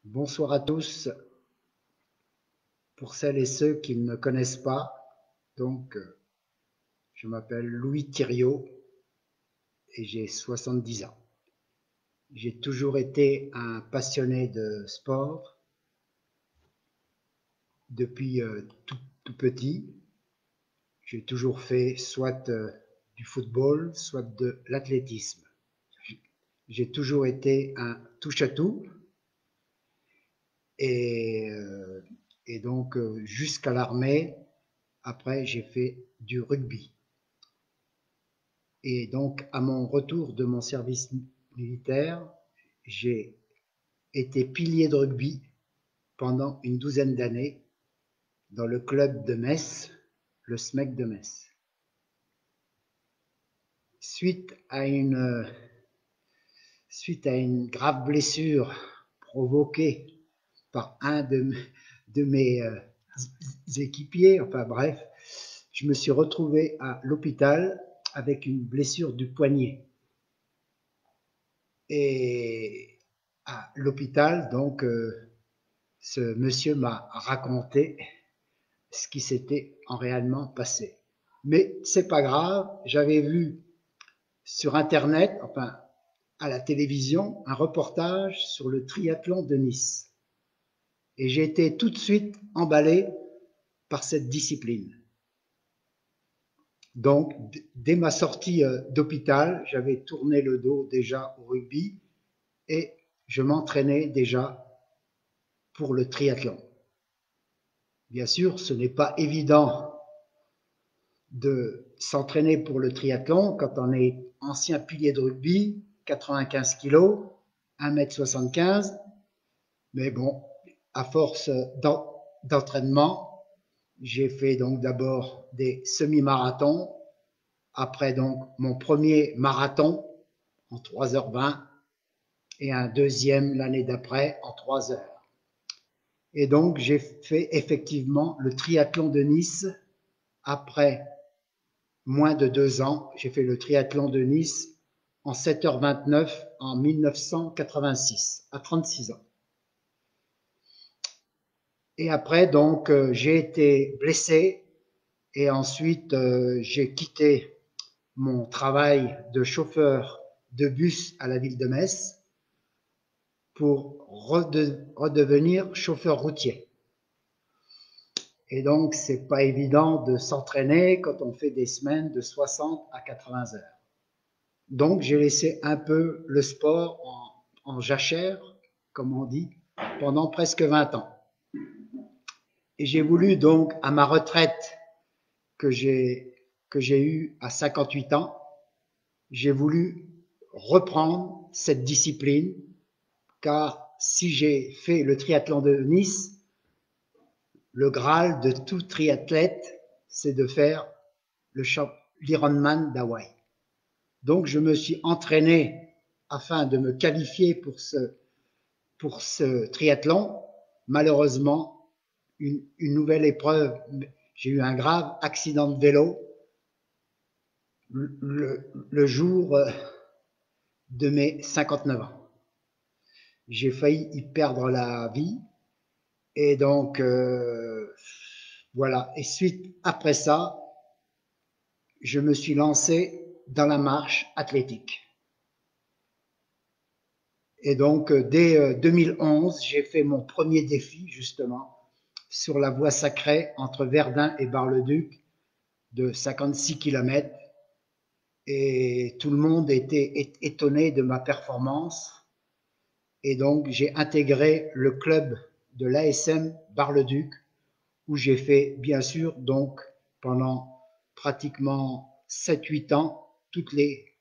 Bonsoir à tous. Pour celles et ceux qui ne me connaissent pas, je m'appelle Louis Thiriot et j'ai 70 ans. J'ai toujours été un passionné de sport depuis tout petit. J'ai toujours fait soit du football, soit de l'athlétisme. J'ai toujours été un touche-à-tout et, euh, et donc jusqu'à l'armée. Après, j'ai fait du rugby. Et donc, à mon retour de mon service militaire, j'ai été pilier de rugby pendant une douzaine d'années dans le club de Metz, le SMEC de Metz. Suite à une grave blessure provoquée par un de mes équipiers, enfin bref, je me suis retrouvé à l'hôpital avec une blessure du poignet. Et à l'hôpital, donc, ce monsieur m'a raconté ce qui s'était en réellement passé. Mais c'est pas grave, j'avais vu sur Internet, enfin à la télévision, un reportage sur le triathlon de Nice. Et j'ai été tout de suite emballé par cette discipline. Donc, dès ma sortie d'hôpital, j'avais tourné le dos déjà au rugby et je m'entraînais déjà pour le triathlon. Bien sûr, ce n'est pas évident de s'entraîner pour le triathlon quand on est ancien pilier de rugby, 95 kg, 1,75 m, mais bon, à force d'entraînement, j'ai fait donc d'abord des semi-marathons, après donc mon premier marathon en 3h20 et un deuxième l'année d'après en 3 heures. Et donc, j'ai fait effectivement le triathlon de Nice après moins de 2 ans. J'ai fait le triathlon de Nice en 7h29 en 1986, à 36 ans. Et après, donc, j'ai été blessé et ensuite, j'ai quitté mon travail de chauffeur de bus à la ville de Metz pour redevenir chauffeur routier. Et donc, c'est pas évident de s'entraîner quand on fait des semaines de 60 à 80 heures. Donc, j'ai laissé un peu le sport en jachère, comme on dit, pendant presque 20 ans. Et j'ai voulu donc, à ma retraite que j'ai eue à 58 ans, j'ai voulu reprendre cette discipline, car si j'ai fait le triathlon de Nice, le Graal de tout triathlète, c'est de faire l'Ironman d'Hawaï. Donc, je me suis entraîné afin de me qualifier pour ce triathlon. Malheureusement, une nouvelle épreuve, j'ai eu un grave accident de vélo le jour de mes 59 ans. J'ai failli y perdre la vie. Et donc, voilà. Et suite après ça, je me suis lancé dans la marche athlétique. Et donc, dès 2011, j'ai fait mon premier défi, justement, sur la voie sacrée entre Verdun et Bar-le-Duc de 56 km. Et tout le monde était étonné de ma performance. Et donc, j'ai intégré le club de l'ASM Bar-le-Duc, où j'ai fait, bien sûr, donc, pendant pratiquement 7-8 ans, toutes les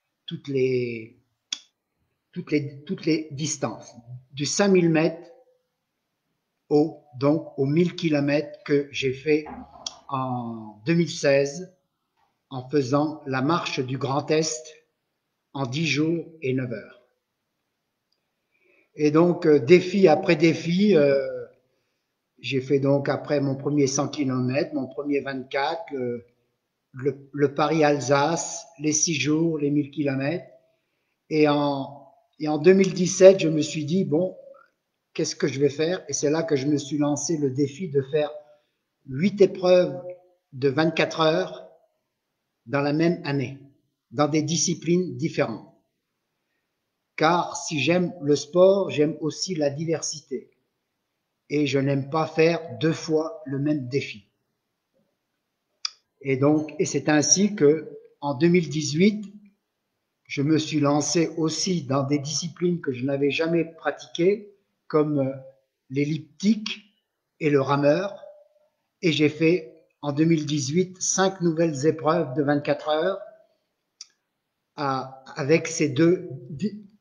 distances, du 5000 mètres donc aux 1000 km que j'ai fait en 2016 en faisant la marche du Grand Est en 10 jours et 9 heures. Et donc, défi après défi, j'ai fait donc après mon premier 100 km, mon premier 24, le Paris-Alsace, les 6 jours, les 1000 km. Et en 2017, je me suis dit, bon, qu'est-ce que je vais faire? Et c'est là que je me suis lancé le défi de faire 8 épreuves de 24 heures dans la même année, dans des disciplines différentes. Car si j'aime le sport, j'aime aussi la diversité. Et je n'aime pas faire 2 fois le même défi. Et donc, et c'est ainsi que, en 2018, je me suis lancé aussi dans des disciplines que je n'avais jamais pratiquées, comme l'elliptique et le rameur. Et j'ai fait, en 2018, 5 nouvelles épreuves de 24 heures avec ces 2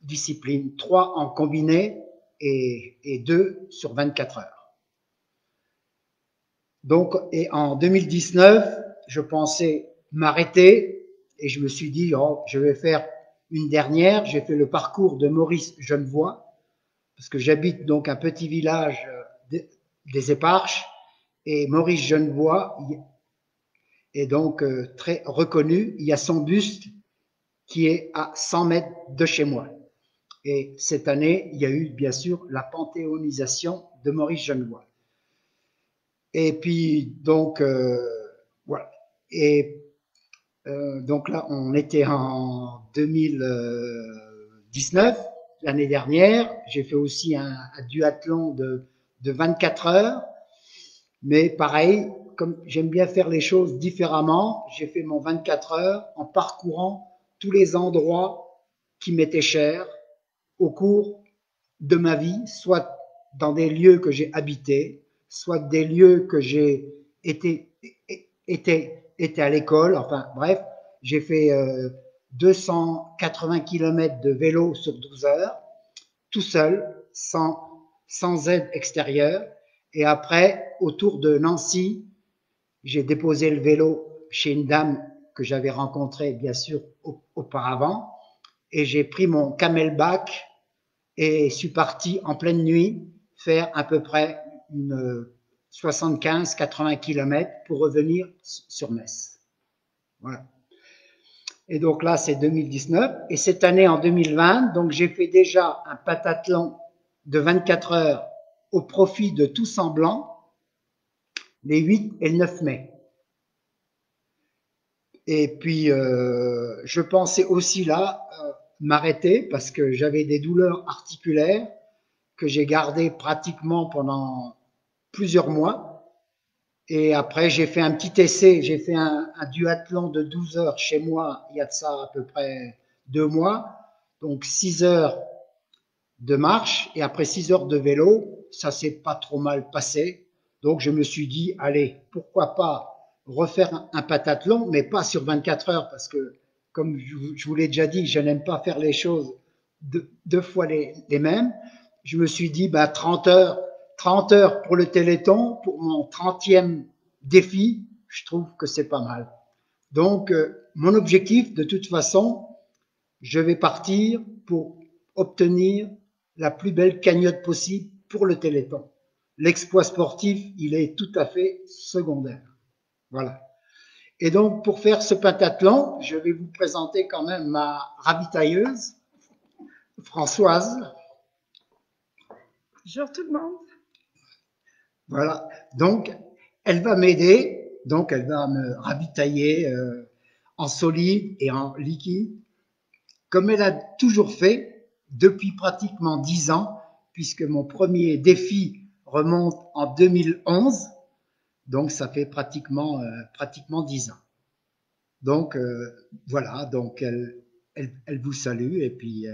disciplines, 3 en combiné et 2 sur 24 heures. Donc, et en 2019, je pensais m'arrêter et je me suis dit, oh, je vais faire une dernière. J'ai fait le parcours de Maurice Genevoix parce que j'habite donc un petit village des Éparches et Maurice Genevoix est donc très reconnu. Il y a son buste qui est à 100 mètres de chez moi. Et cette année, il y a eu bien sûr la panthéonisation de Maurice Genevoix. Et puis donc voilà. Et donc là, on était en 2019, l'année dernière. J'ai fait aussi un duathlon de 24 heures. Mais pareil, comme j'aime bien faire les choses différemment, j'ai fait mon 24 heures en parcourant tous les endroits qui m'étaient chers au cours de ma vie, soit dans des lieux que j'ai habités, soit des lieux que j'ai été à l'école. Enfin bref, j'ai fait 280 km de vélo sur 12 heures, tout seul, sans aide extérieure. Et après, autour de Nancy, j'ai déposé le vélo chez une dame que j'avais rencontrée, bien sûr, auparavant. Et j'ai pris mon camelback et suis parti en pleine nuit faire à peu près une 75-80 km pour revenir sur Metz. Voilà. Et donc là, c'est 2019. Et cette année, en 2020, donc j'ai fait déjà un pentathlon de 24 heures au profit de Tous en Blanc, les 8 et le 9 mai. Et puis, je pensais aussi là m'arrêter parce que j'avais des douleurs articulaires que j'ai gardées pratiquement pendant plusieurs mois. Et après, j'ai fait un petit essai, j'ai fait un duathlon de 12 heures chez moi, il y a de ça à peu près 2 mois. Donc 6 heures de marche et après 6 heures de vélo, ça s'est pas trop mal passé. Donc je me suis dit, allez, pourquoi pas refaire un pentathlon, mais pas sur 24 heures, parce que, comme je vous l'ai déjà dit, je n'aime pas faire les choses 2 fois les mêmes. Je me suis dit, bah, 30 heures pour le Téléthon, pour mon 30e défi, je trouve que c'est pas mal. Donc, mon objectif, de toute façon, je vais partir pour obtenir la plus belle cagnotte possible pour le Téléthon. L'exploit sportif, il est tout à fait secondaire. Voilà. Et donc, pour faire ce pentathlon, je vais vous présenter quand même ma ravitailleuse, Françoise. Bonjour tout le monde. Voilà. Donc, elle va m'aider. Donc, elle va me ravitailler en solide et en liquide, comme elle a toujours fait depuis pratiquement 10 ans, puisque mon premier défi remonte en 2011. Donc, ça fait pratiquement 10 ans. Donc, voilà. Donc, elle vous salue et puis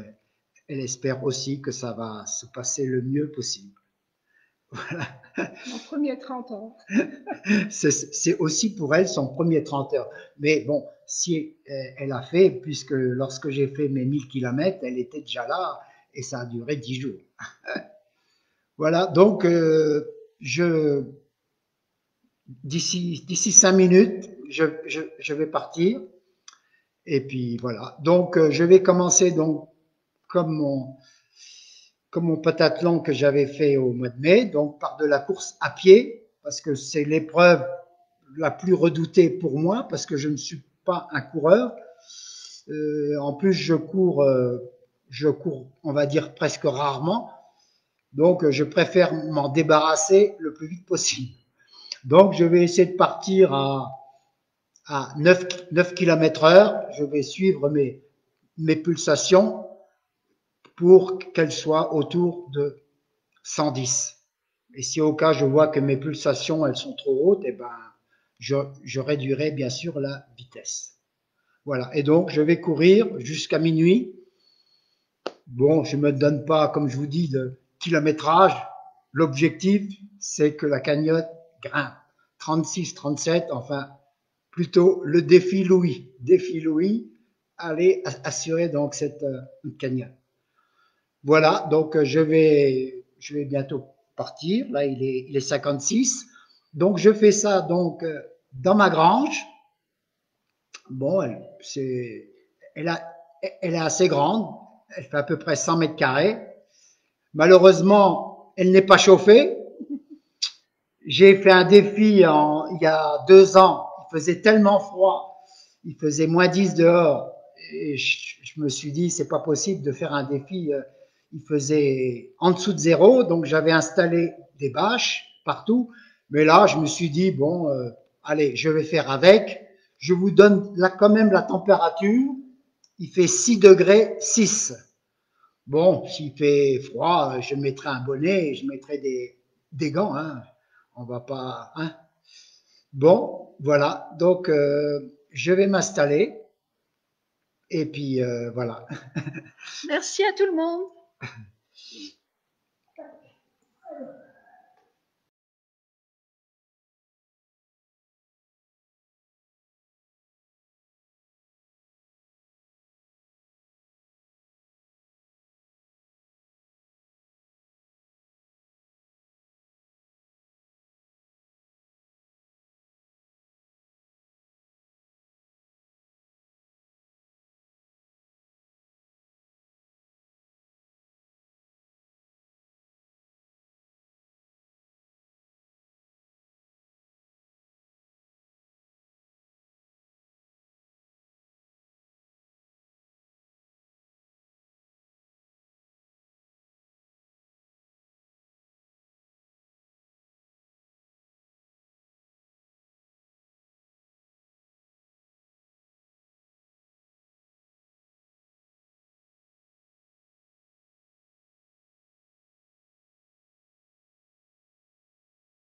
elle espère aussi que ça va se passer le mieux possible. Voilà. Mon premier 30 heures. C'est aussi pour elle son premier 30 heures. Mais bon, si elle a fait, puisque lorsque j'ai fait mes 1000 km, elle était déjà là et ça a duré 10 jours. Voilà, donc d'ici 5 minutes, je vais partir. Et puis voilà. Donc je vais commencer donc comme mon pentathlon que j'avais fait au mois de mai, donc par de la course à pied, parce que c'est l'épreuve la plus redoutée pour moi, parce que je ne suis pas un coureur. En plus, je cours, on va dire presque rarement. Donc, je préfère m'en débarrasser le plus vite possible. Donc, je vais essayer de partir à 9 km heure. Je vais suivre mes pulsations pour qu'elles soient autour de 110. Et si au cas je vois que mes pulsations elles sont trop hautes, eh ben, je réduirai bien sûr la vitesse. Voilà. Et donc, je vais courir jusqu'à minuit. Bon, je ne me donne pas, comme je vous dis, de kilométrage. L'objectif, c'est que la cagnotte grimpe. 36, 37, enfin, plutôt le défi Louis. Défi Louis, allez assurer donc cette cagnotte. Voilà, donc je vais bientôt partir. Là, il est 56. Donc, je fais ça donc dans ma grange. Bon, elle, a, elle est assez grande. Elle fait à peu près 100 mètres carrés. Malheureusement, elle n'est pas chauffée. J'ai fait un défi il y a 2 ans. Il faisait tellement froid. Il faisait -10 dehors. Et je me suis dit, c'est pas possible de faire un défi. Il faisait en dessous de 0. Donc, j'avais installé des bâches partout. Mais là, je me suis dit, bon, allez, je vais faire avec. Je vous donne là quand même la température. Il fait 6 degrés 6. Bon, s'il fait froid, je mettrai un bonnet et je mettrai des gants. Hein. On va pas. Hein. Bon, voilà. Donc, je vais m'installer. Et puis, voilà. Merci à tout le monde.